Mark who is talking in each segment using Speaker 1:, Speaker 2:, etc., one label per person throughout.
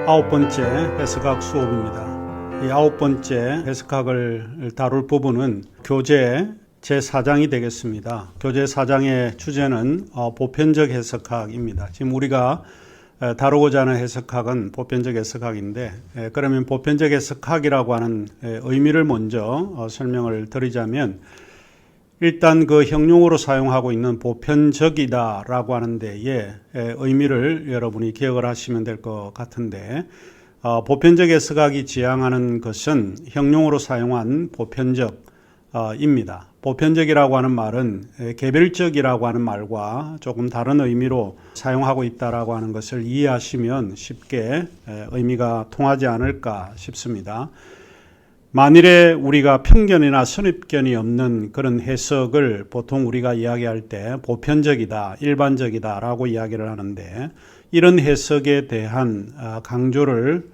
Speaker 1: 9번째 해석학 수업입니다. 이 9번째 해석학을 다룰 부분은 교재 제4장이 되겠습니다. 교재 4장의 주제는 보편적 해석학입니다. 지금 우리가 다루고자 하는 해석학은 보편적 해석학인데, 그러면 보편적 해석학이라고 하는 의미를 먼저 설명을 드리자면, 일단 그 형용어로 사용하고 있는 보편적이다라고 하는 데에 의미를 여러분이 기억을 하시면 될 것 같은데, 보편적 해석학이 지향하는 것은 형용어로 사용한 보편적입니다. 보편적이라고 하는 말은 개별적이라고 하는 말과 조금 다른 의미로 사용하고 있다라고 하는 것을 이해하시면 쉽게 의미가 통하지 않을까 싶습니다. 만일에 우리가 편견이나 선입견이 없는 그런 해석을 보통 우리가 이야기할 때 보편적이다, 일반적이다 라고 이야기를 하는데, 이런 해석에 대한 강조를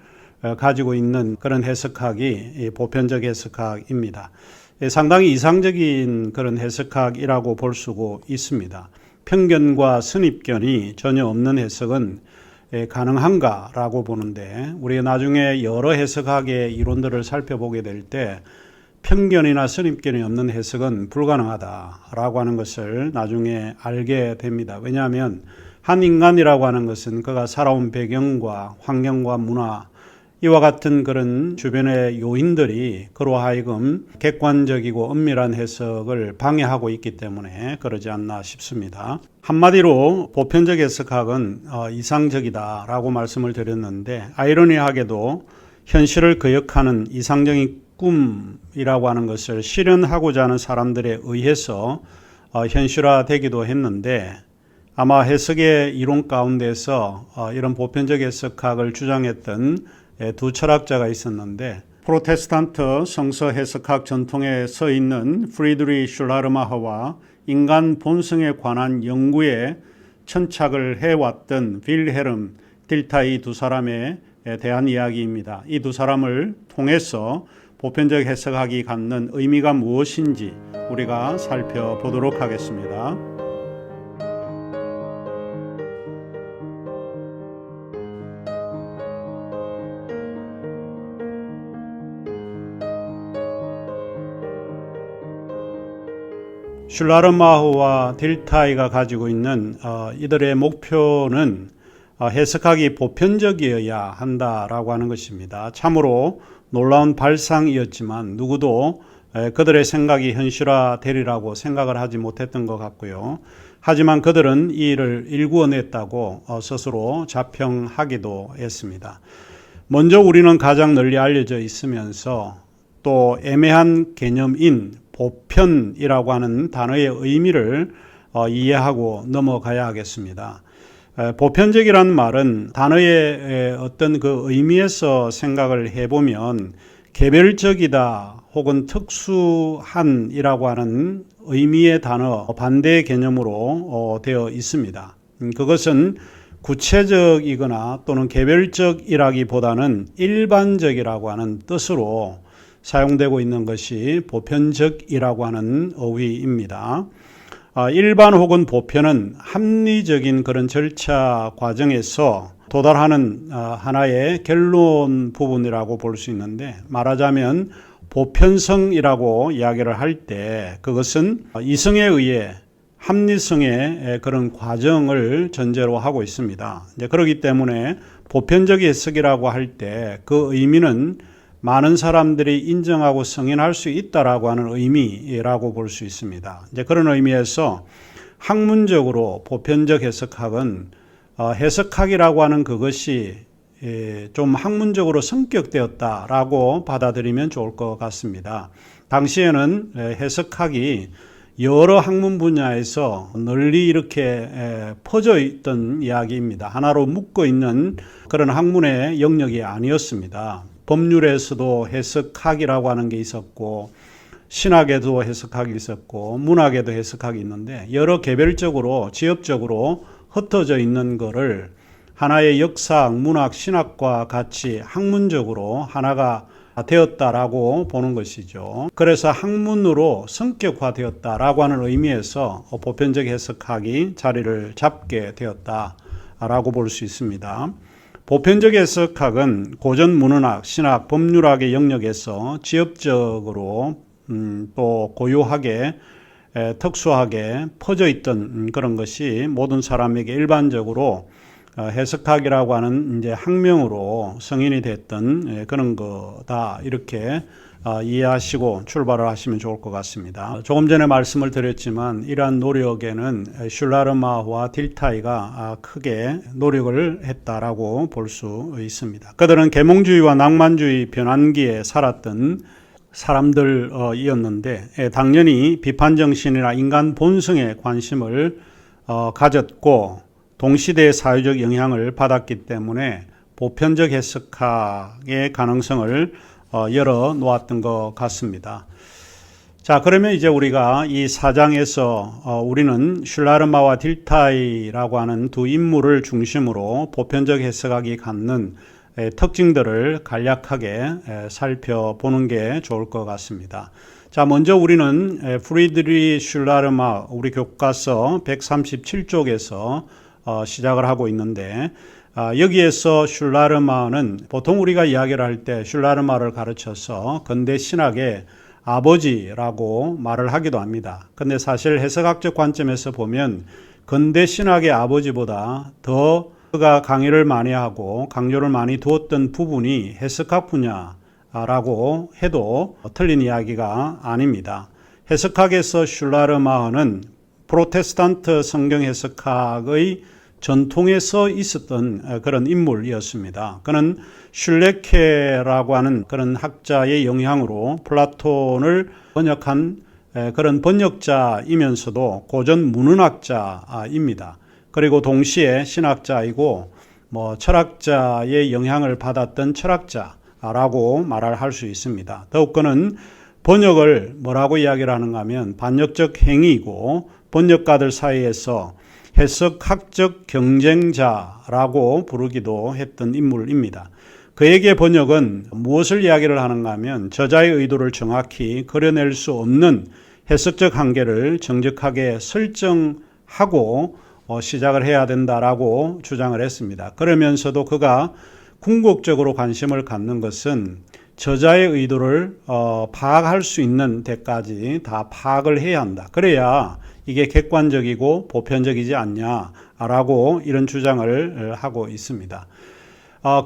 Speaker 1: 가지고 있는 그런 해석학이 보편적 해석학입니다. 상당히 이상적인 그런 해석학이라고 볼 수 있습니다. 편견과 선입견이 전혀 없는 해석은 가능한가라고 보는데, 우리가 나중에 여러 해석학의 이론들을 살펴보게 될 때 편견이나 선입견이 없는 해석은 불가능하다라고 하는 것을 나중에 알게 됩니다. 왜냐하면 한 인간이라고 하는 것은 그가 살아온 배경과 환경과 문화, 이와 같은 그런 주변의 요인들이 그로 하여금 객관적이고 엄밀한 해석을 방해하고 있기 때문에 그러지 않나 싶습니다. 한마디로 보편적 해석학은 이상적이다라고 말씀을 드렸는데, 아이러니하게도 현실을 거역하는 이상적인 꿈이라고 하는 것을 실현하고자 하는 사람들에 의해서 현실화되기도 했는데, 아마 해석의 이론 가운데서 이런 보편적 해석학을 주장했던 두 철학자가 있었는데, 프로테스탄트 성서 해석학 전통에 서 있는 프리드리히 슐라르마허와 인간 본성에 관한 연구에 천착을 해왔던 윌헬름 딜타이 두 사람에 대한 이야기입니다. 이 두 사람을 통해서 보편적 해석학이 갖는 의미가 무엇인지 우리가 살펴보도록 하겠습니다. 슐라르마흐와 딜타이가 가지고 있는 이들의 목표는 해석학이 보편적이어야 한다라고 하는 것입니다. 참으로 놀라운 발상이었지만 누구도 그들의 생각이 현실화되리라고 생각을 하지 못했던 것 같고요. 하지만 그들은 이 일을 일구어냈다고 스스로 자평하기도 했습니다. 먼저 우리는 가장 널리 알려져 있으면서 또 애매한 개념인 보편이라고 하는 단어의 의미를 이해하고 넘어가야 하겠습니다. 보편적이라는 말은 단어의 어떤 그 의미에서 생각을 해보면 개별적이다 혹은 특수한이라고 하는 의미의 단어 반대의 개념으로 되어 있습니다. 그것은 구체적이거나 또는 개별적이라기보다는 일반적이라고 하는 뜻으로 사용되고 있는 것이 보편적이라고 하는 어휘입니다. 일반 혹은 보편은 합리적인 그런 절차 과정에서 도달하는 하나의 결론 부분이라고 볼 수 있는데, 말하자면 보편성이라고 이야기를 할 때 그것은 이성에 의해 합리성의 그런 과정을 전제로 하고 있습니다. 그렇기 때문에 보편적 해석이라고 할 때 그 의미는 많은 사람들이 인정하고 승인할 수 있다라고 하는 의미라고 볼 수 있습니다. 그런 의미에서 학문적으로 보편적 해석학은 해석학이라고 하는 그것이 좀 학문적으로 성격되었다라고 받아들이면 좋을 것 같습니다. 당시에는 해석학이 여러 학문 분야에서 널리 이렇게 퍼져 있던 이야기입니다. 하나로 묶어 있는 그런 학문의 영역이 아니었습니다. 법률에서도 해석학이라고 하는 게 있었고, 신학에도 해석학이 있었고, 문학에도 해석학이 있는데, 여러 개별적으로 지역적으로 흩어져 있는 거를 하나의 역사학, 문학, 신학과 같이 학문적으로 하나가 되었다라고 보는 것이죠. 그래서 학문으로 성격화되었다라고 하는 의미에서 보편적 해석학이 자리를 잡게 되었다라고 볼 수 있습니다. 보편적 해석학은 고전 문헌학, 신학, 법률학의 영역에서 지엽적으로 또 고유하게 특수하게 퍼져 있던 그런 것이 모든 사람에게 일반적으로 해석학이라고 하는 이제 학명으로 성인이 됐던 그런 거다 이렇게 이해하시고 출발을 하시면 좋을 것 같습니다. 조금 전에 말씀을 드렸지만 이러한 노력에는 슐라르마와 딜타이가 크게 노력을 했다라고 볼 수 있습니다. 그들은 계몽주의와 낭만주의 변환기에 살았던 사람들이었는데 당연히 비판정신이나 인간 본성에 관심을 가졌고 동시대의 사회적 영향을 받았기 때문에 보편적 해석학의 가능성을 열어 놓았던 것 같습니다. 자, 그러면 이제 우리가 이 4장에서 우리는 슐라르마와 딜타이라고 하는 두 인물을 중심으로 보편적 해석학이 갖는 특징들을 간략하게 살펴보는 게 좋을 것 같습니다. 자, 먼저 우리는 프리드리 슐라르마 우리 교과서 137쪽에서 시작을 하고 있는데 여기에서 슐라르마는 보통 우리가 이야기를 할 때 슐라르마를 가르쳐서 근대 신학의 아버지라고 말을 하기도 합니다. 근데 사실 해석학적 관점에서 보면 근대 신학의 아버지보다 더 그가 강의를 많이 하고 강조를 많이 두었던 부분이 해석학 분야라고 해도 틀린 이야기가 아닙니다. 해석학에서 슐라르마는 프로테스탄트 성경 해석학의 전통에서 있었던 그런 인물이었습니다. 그는 슐레케라고 하는 그런 학자의 영향으로 플라톤을 번역한 그런 번역자이면서도 고전 문헌학자입니다. 그리고 동시에 신학자이고 철학자의 영향을 받았던 철학자라고 말을 할 수 있습니다. 더욱 그는 번역을 뭐라고 이야기를 하는가 하면 반역적 행위이고 번역가들 사이에서 해석학적 경쟁자라고 부르기도 했던 인물입니다. 그에게 번역은 무엇을 이야기를 하는가 하면 저자의 의도를 정확히 그려낼 수 없는 해석적 한계를 정직하게 설정하고 시작을 해야 된다라고 주장을 했습니다. 그러면서도 그가 궁극적으로 관심을 갖는 것은 저자의 의도를 파악할 수 있는 데까지 다 파악을 해야 한다. 그래야 이게 객관적이고 보편적이지 않냐라고 이런 주장을 하고 있습니다.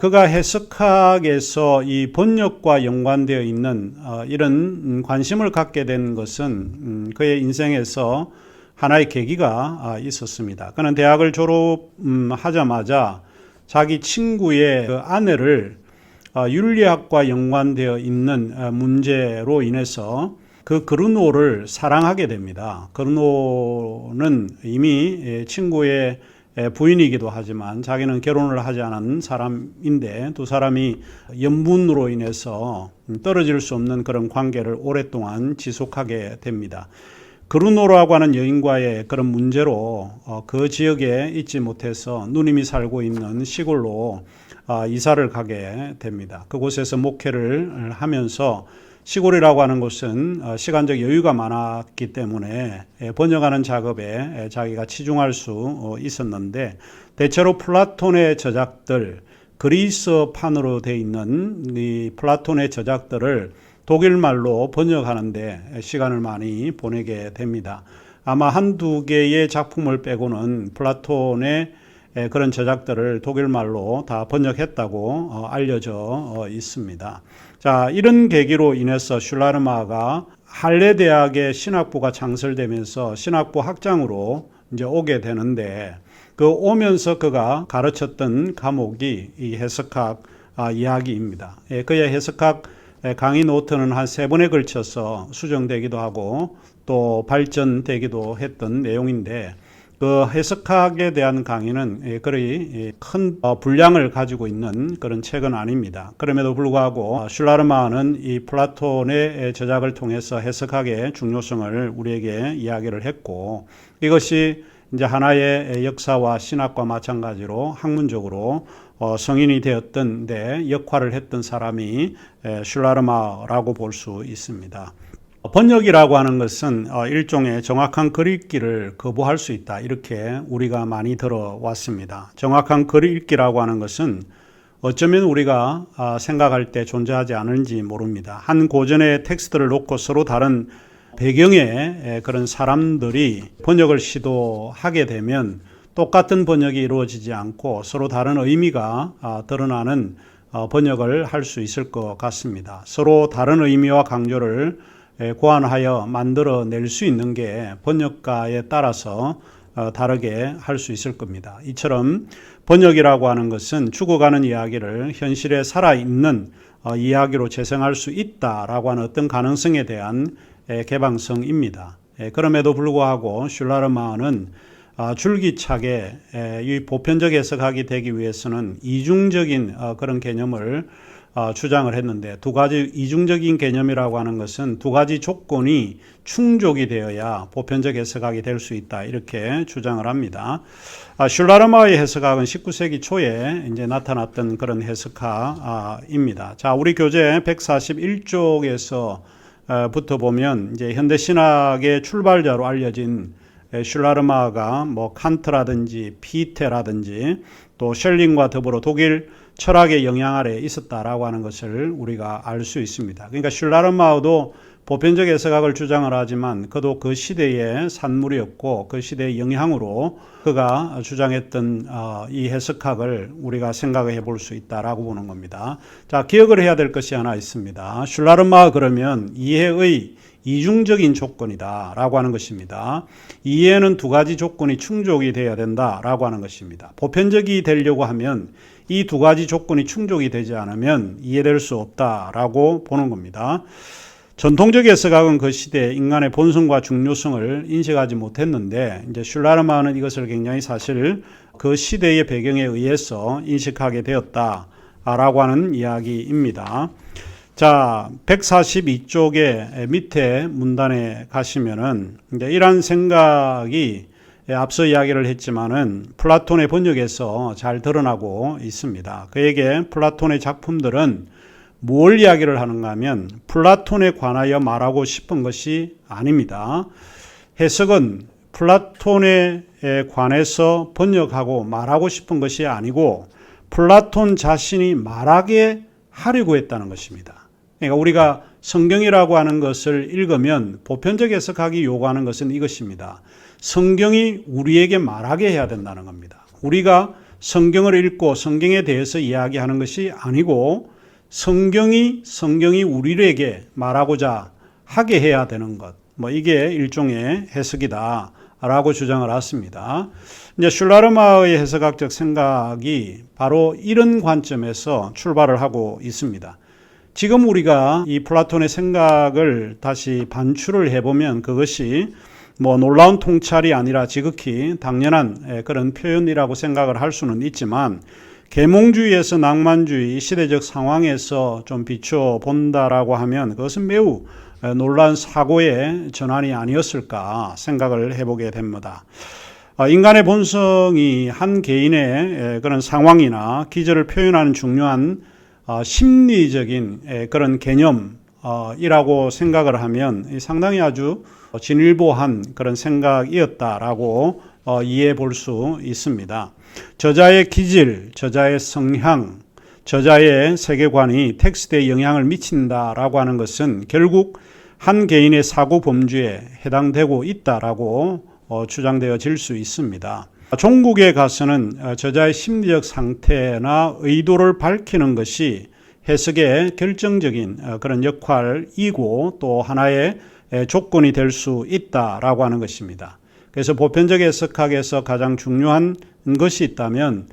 Speaker 1: 그가 해석학에서 이 번역과 연관되어 있는 이런 관심을 갖게 된 것은 그의 인생에서 하나의 계기가 있었습니다. 그는 대학을 졸업하자마자 자기 친구의 그 아내를 윤리학과 연관되어 있는 문제로 인해서 그 그르노를 사랑하게 됩니다. 그르노는 이미 친구의 부인이기도 하지만 자기는 결혼을 하지 않은 사람인데 두 사람이 연분으로 인해서 떨어질 수 없는 그런 관계를 오랫동안 지속하게 됩니다. 그르노라고 하는 여인과의 그런 문제로 그 지역에 있지 못해서 누님이 살고 있는 시골로 이사를 가게 됩니다. 그곳에서 목회를 하면서 시골이라고 하는 곳은 시간적 여유가 많았기 때문에 번역하는 작업에 자기가 치중할 수 있었는데 대체로 플라톤의 저작들, 그리스어판으로 되어 있는 이 플라톤의 저작들을 독일말로 번역하는데 시간을 많이 보내게 됩니다. 아마 한두 개의 작품을 빼고는 플라톤의 그런 저작들을 독일말로 다 번역했다고 알려져 있습니다. 자, 이런 계기로 인해서 슐라르마가 할레 대학의 신학부가 창설되면서 신학부 학장으로 이제 오게 되는데 그 오면서 그가 가르쳤던 과목이 이 해석학 이야기입니다. 그의 해석학 강의 노트는 한 3번에 걸쳐서 수정되기도 하고 또 발전되기도 했던 내용인데 그 해석학에 대한 강의는 그리 큰 분량을 가지고 있는 그런 책은 아닙니다. 그럼에도 불구하고 슐라르마는 이 플라톤의 저작을 통해서 해석학의 중요성을 우리에게 이야기를 했고 이것이 이제 하나의 역사와 신학과 마찬가지로 학문적으로 성인이 되었던 데 역할을 했던 사람이 슐라르마라고 볼 수 있습니다. 번역이라고 하는 것은 일종의 정확한 글 읽기를 거부할 수 있다. 이렇게 우리가 많이 들어왔습니다. 정확한 글 읽기라고 하는 것은 어쩌면 우리가 생각할 때 존재하지 않을지 모릅니다. 한 고전의 텍스트를 놓고 서로 다른 배경의 그런 사람들이 번역을 시도하게 되면 똑같은 번역이 이루어지지 않고 서로 다른 의미가 드러나는 번역을 할 수 있을 것 같습니다. 서로 다른 의미와 강조를 고안하여 만들어낼 수 있는 게 번역가에 따라서 다르게 할 수 있을 겁니다. 이처럼 번역이라고 하는 것은 죽어가는 이야기를 현실에 살아있는 이야기로 재생할 수 있다라고 하는 어떤 가능성에 대한 개방성입니다. 그럼에도 불구하고 슐라르마어는 줄기차게 이 보편적 해석학이 되기 위해서는 이중적인 그런 개념을 주장을 했는데, 두 가지 이중적인 개념이라고 하는 것은 두 가지 조건이 충족이 되어야 보편적 해석학이 될 수 있다, 이렇게 주장을 합니다. 슐라르마어의 해석학은 19세기 초에 이제 나타났던 그런 해석학입니다. 자, 우리 교재 141쪽에서 부터 보면 이제 현대 신학의 출발자로 알려진 슐라르마어가 뭐 칸트라든지 피테라든지 또 셜링과 더불어 독일 철학의 영향 아래 있었다라고 하는 것을 우리가 알 수 있습니다. 그러니까 슐라르마어도 보편적 해석학을 주장을 하지만 그도 그 시대의 산물이었고 그 시대의 영향으로 그가 주장했던 이 해석학을 우리가 생각해 볼 수 있다라고 보는 겁니다. 자, 기억을 해야 될 것이 하나 있습니다. 슐라르마어 그러면 이해의 이중적인 조건이다 라고 하는 것입니다. 이해는 두 가지 조건이 충족이 되어야 된다 라고 하는 것입니다. 보편적이 되려고 하면 이 두 가지 조건이 충족이 되지 않으면 이해될 수 없다라고 보는 겁니다. 전통적 해석학은 그 시대에 인간의 본성과 중요성을 인식하지 못했는데, 이제 슐라르마어는 이것을 굉장히 사실 그 시대의 배경에 의해서 인식하게 되었다라고 하는 이야기입니다. 자, 142쪽의 밑에 문단에 가시면은 이제 이러한 생각이 앞서 이야기를 했지만은 플라톤의 번역에서 잘 드러나고 있습니다. 그에게 플라톤의 작품들은 뭘 이야기를 하는가 하면 플라톤에 관하여 말하고 싶은 것이 아닙니다. 해석은 플라톤에 관해서 번역하고 말하고 싶은 것이 아니고 플라톤 자신이 말하게 하려고 했다는 것입니다. 그러니까 우리가 성경이라고 하는 것을 읽으면 보편적 해석학이 요구하는 것은 이것입니다. 성경이 우리에게 말하게 해야 된다는 겁니다. 우리가 성경을 읽고 성경에 대해서 이야기하는 것이 아니고 성경이 우리에게 말하고자 하게 해야 되는 것. 뭐 이게 일종의 해석이다라고 주장을 했습니다. 이제 슐라르마어의 해석학적 생각이 바로 이런 관점에서 출발을 하고 있습니다. 지금 우리가 이 플라톤의 생각을 다시 반출을 해보면 그것이 뭐 놀라운 통찰이 아니라 지극히 당연한 그런 표현이라고 생각을 할 수는 있지만, 계몽주의에서 낭만주의 시대적 상황에서 좀 비춰본다라고 하면 그것은 매우 놀라운 사고의 전환이 아니었을까 생각을 해보게 됩니다. 인간의 본성이 한 개인의 그런 상황이나 기절을 표현하는 중요한 심리적인 그런 개념이라고 생각을 하면 상당히 아주 진일보한 그런 생각이었다라고 이해해 볼 수 있습니다. 저자의 기질, 저자의 성향, 저자의 세계관이 텍스트에 영향을 미친다라고 하는 것은 결국 한 개인의 사고 범주에 해당되고 있다라고 주장되어질 수 있습니다. 종국에 가서는 저자의 심리적 상태나 의도를 밝히는 것이 해석의 결정적인 그런 역할이고 또 하나의 조건이 될 수 있다라고 하는 것입니다. 그래서 보편적 해석학에서 가장 중요한 것이 있다면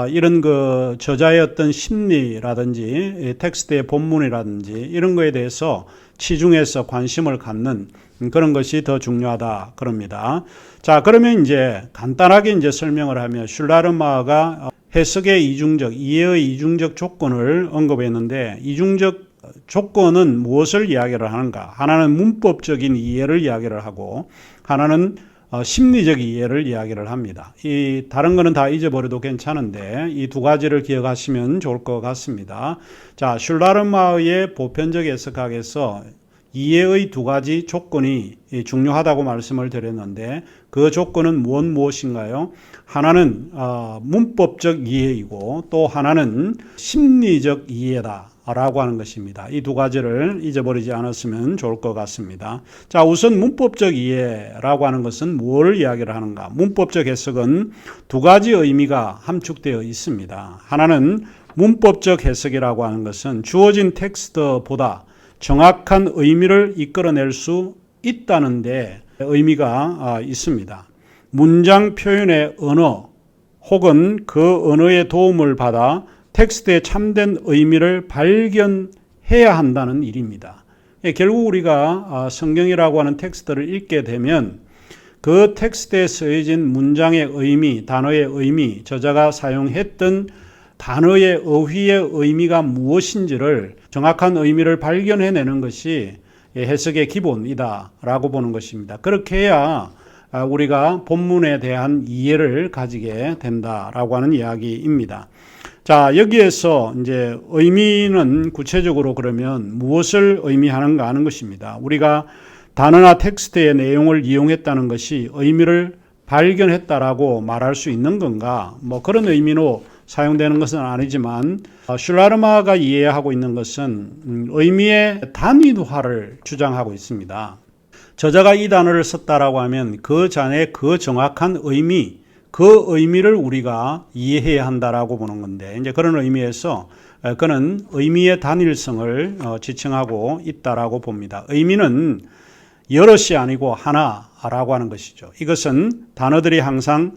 Speaker 1: 이런 그 저자의 어떤 심리라든지 텍스트의 본문이라든지 이런 거에 대해서 치중해서 관심을 갖는 그런 것이 더 중요하다 그럽니다. 자, 그러면 이제 간단하게 이제 설명을 하면 슐라르마어가 해석의 이중적, 이해의 이중적 조건을 언급했는데, 이중적 조건은 무엇을 이야기를 하는가? 하나는 문법적인 이해를 이야기를 하고 하나는 심리적 이해를 이야기를 합니다. 이 다른 거는 다 잊어버려도 괜찮은데 이 두 가지를 기억하시면 좋을 것 같습니다. 자, 슐라르마어의 보편적 해석학에서 이해의 두 가지 조건이 중요하다고 말씀을 드렸는데 그 조건은 무엇인가요? 하나는 문법적 이해이고 또 하나는 심리적 이해다 라고 하는 것입니다. 이 두 가지를 잊어버리지 않았으면 좋을 것 같습니다. 자, 우선 문법적 이해라고 하는 것은 뭘 이야기를 하는가? 문법적 해석은 두 가지 의미가 함축되어 있습니다. 하나는 문법적 해석이라고 하는 것은 주어진 텍스트보다 정확한 의미를 이끌어낼 수 있다는 데 의미가 있습니다. 문장 표현의 언어 혹은 그 언어의 도움을 받아 텍스트의 참된 의미를 발견해야 한다는 일입니다. 결국 우리가 성경이라고 하는 텍스트를 읽게 되면 그 텍스트에 쓰여진 문장의 의미, 단어의 의미, 저자가 사용했던 단어의 어휘의 의미가 무엇인지를 정확한 의미를 발견해내는 것이 해석의 기본이다라고 보는 것입니다. 그렇게 해야 우리가 본문에 대한 이해를 가지게 된다라고 하는 이야기입니다. 자, 여기에서 이제 의미는 구체적으로 그러면 무엇을 의미하는가 하는 것입니다. 우리가 단어나 텍스트의 내용을 이용했다는 것이 의미를 발견했다라고 말할 수 있는 건가? 뭐 그런 의미로 사용되는 것은 아니지만 슐라르마가 이해하고 있는 것은 의미의 단위화를 주장하고 있습니다. 저자가 이 단어를 썼다라고 하면 그 잔의 그 정확한 의미, 그 의미를 우리가 이해해야 한다라고 보는 건데 이제 그런 의미에서 그는 의미의 단일성을 지칭하고 있다라고 봅니다. 의미는 여럿이 아니고 하나라고 하는 것이죠. 이것은 단어들이 항상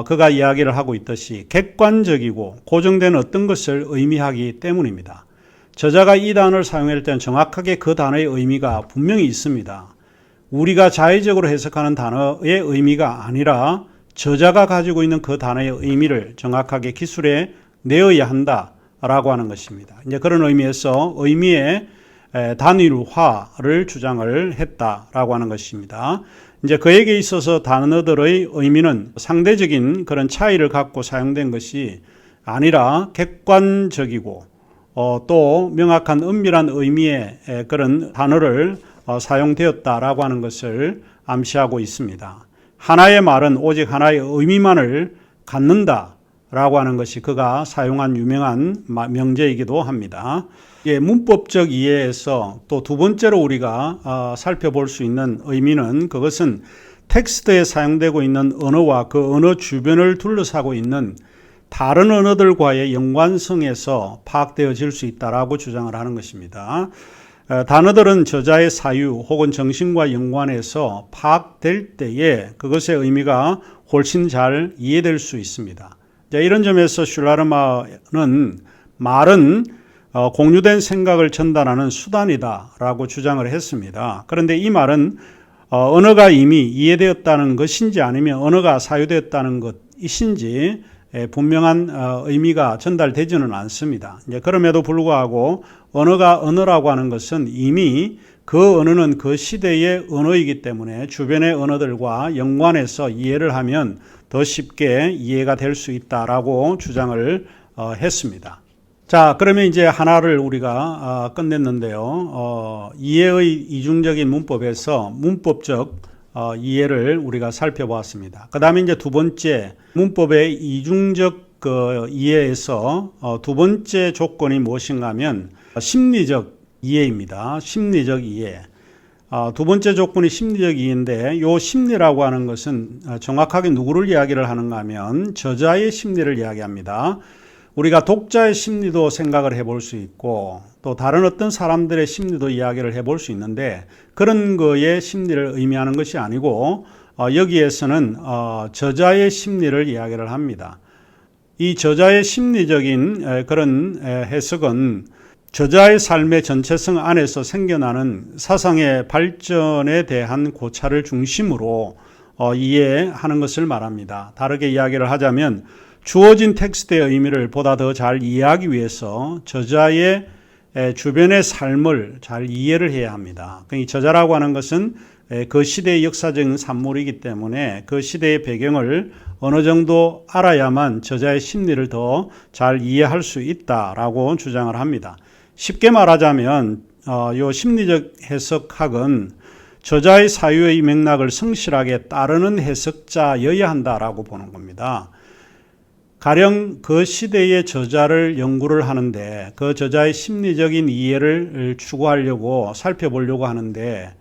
Speaker 1: 그가 이야기를 하고 있듯이 객관적이고 고정된 어떤 것을 의미하기 때문입니다. 저자가 이 단어를 사용할 때는 정확하게 그 단어의 의미가 분명히 있습니다. 우리가 자의적으로 해석하는 단어의 의미가 아니라 저자가 가지고 있는 그 단어의 의미를 정확하게 기술에 내어야 한다라고 하는 것입니다. 이제 그런 의미에서 의미의 단일화를 주장을 했다라고 하는 것입니다. 이제 그에게 있어서 단어들의 의미는 상대적인 그런 차이를 갖고 사용된 것이 아니라 객관적이고 또 명확한 은밀한 의미의 그런 단어를 사용되었다라고 하는 것을 암시하고 있습니다. 하나의 말은 오직 하나의 의미만을 갖는다라고 하는 것이 그가 사용한 유명한 명제이기도 합니다. 문법적 이해에서 또 두 번째로 우리가 살펴볼 수 있는 의미는 그것은 텍스트에 사용되고 있는 언어와 그 언어 주변을 둘러싸고 있는 다른 언어들과의 연관성에서 파악되어질 수 있다라고 주장을 하는 것입니다. 단어들은 저자의 사유 혹은 정신과 연관해서 파악될 때에 그것의 의미가 훨씬 잘 이해될 수 있습니다. 이런 점에서 슐라르마는 말은 공유된 생각을 전달하는 수단이다라고 주장을 했습니다. 그런데 이 말은 언어가 이미 이해되었다는 것인지 아니면 언어가 사유되었다는 것이신지 분명한 의미가 전달되지는 않습니다. 그럼에도 불구하고 언어라고 하는 것은 이미 그 언어는 그 시대의 언어이기 때문에 주변의 언어들과 연관해서 이해를 하면 더 쉽게 이해가 될 수 있다라고 주장을 했습니다. 자, 그러면 이제 하나를 우리가 끝냈는데요. 이해의 이중적인 문법에서 문법적 이해를 우리가 살펴보았습니다. 그 다음에 이제 두 번째 문법의 이중적 이해에서 두 번째 조건이 무엇인가 하면 심리적 이해입니다. 심리적 이해. 두 번째 조건이 심리적 이해인데 이 심리라고 하는 것은 정확하게 누구를 이야기를 하는가 하면 저자의 심리를 이야기합니다. 우리가 독자의 심리도 생각을 해볼 수 있고 또 다른 어떤 사람들의 심리도 이야기를 해볼 수 있는데 그런 거의 심리를 의미하는 것이 아니고 여기에서는 저자의 심리를 이야기를 합니다. 이 저자의 심리적인 그런 해석은 저자의 삶의 전체성 안에서 생겨나는 사상의 발전에 대한 고찰을 중심으로 이해하는 것을 말합니다. 다르게 이야기를 하자면 주어진 텍스트의 의미를 보다 더 잘 이해하기 위해서 저자의 주변의 삶을 잘 이해를 해야 합니다. 이 저자라고 하는 것은 그 시대의 역사적인 산물이기 때문에 그 시대의 배경을 어느 정도 알아야만 저자의 심리를 더 잘 이해할 수 있다라고 주장을 합니다. 쉽게 말하자면 요 심리적 해석학은 저자의 사유의 맥락을 성실하게 따르는 해석자여야 한다라고 보는 겁니다. 가령 그 시대의 저자를 연구를 하는데 그 저자의 심리적인 이해를 추구하려고 살펴보려고 하는데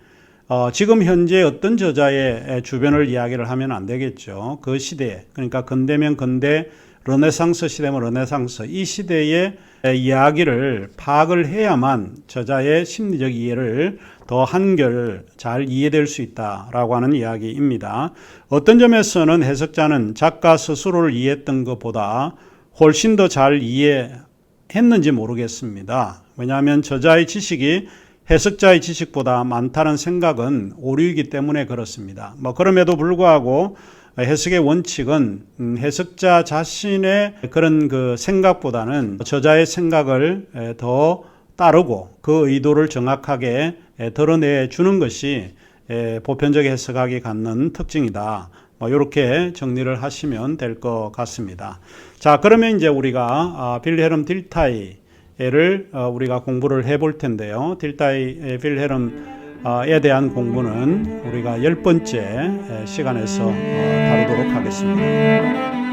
Speaker 1: 지금 현재 어떤 저자의 주변을 이야기를 하면 안 되겠죠. 그 시대에, 그러니까 근대면 근대, 르네상스 시대면 르네상스, 이 시대의 이야기를 파악을 해야만 저자의 심리적 이해를 더 한결 잘 이해될 수 있다라고 하는 이야기입니다. 어떤 점에서는 해석자는 작가 스스로를 이해했던 것보다 훨씬 더 잘 이해했는지 모르겠습니다. 왜냐하면 저자의 지식이 해석자의 지식보다 많다는 생각은 오류이기 때문에 그렇습니다. 그럼에도 불구하고 해석의 원칙은 해석자 자신의 그런 그 생각보다는 저자의 생각을 더 따르고 그 의도를 정확하게 드러내 주는 것이 보편적 해석학이 갖는 특징이다. 이렇게 정리를 하시면 될 것 같습니다. 자, 그러면 이제 우리가 빌헬름 딜타이를 우리가 공부를 해볼 텐데요. 딜타이 빌헬름에 대한 공부는 우리가 10번째 시간에서 다루도록 하겠습니다.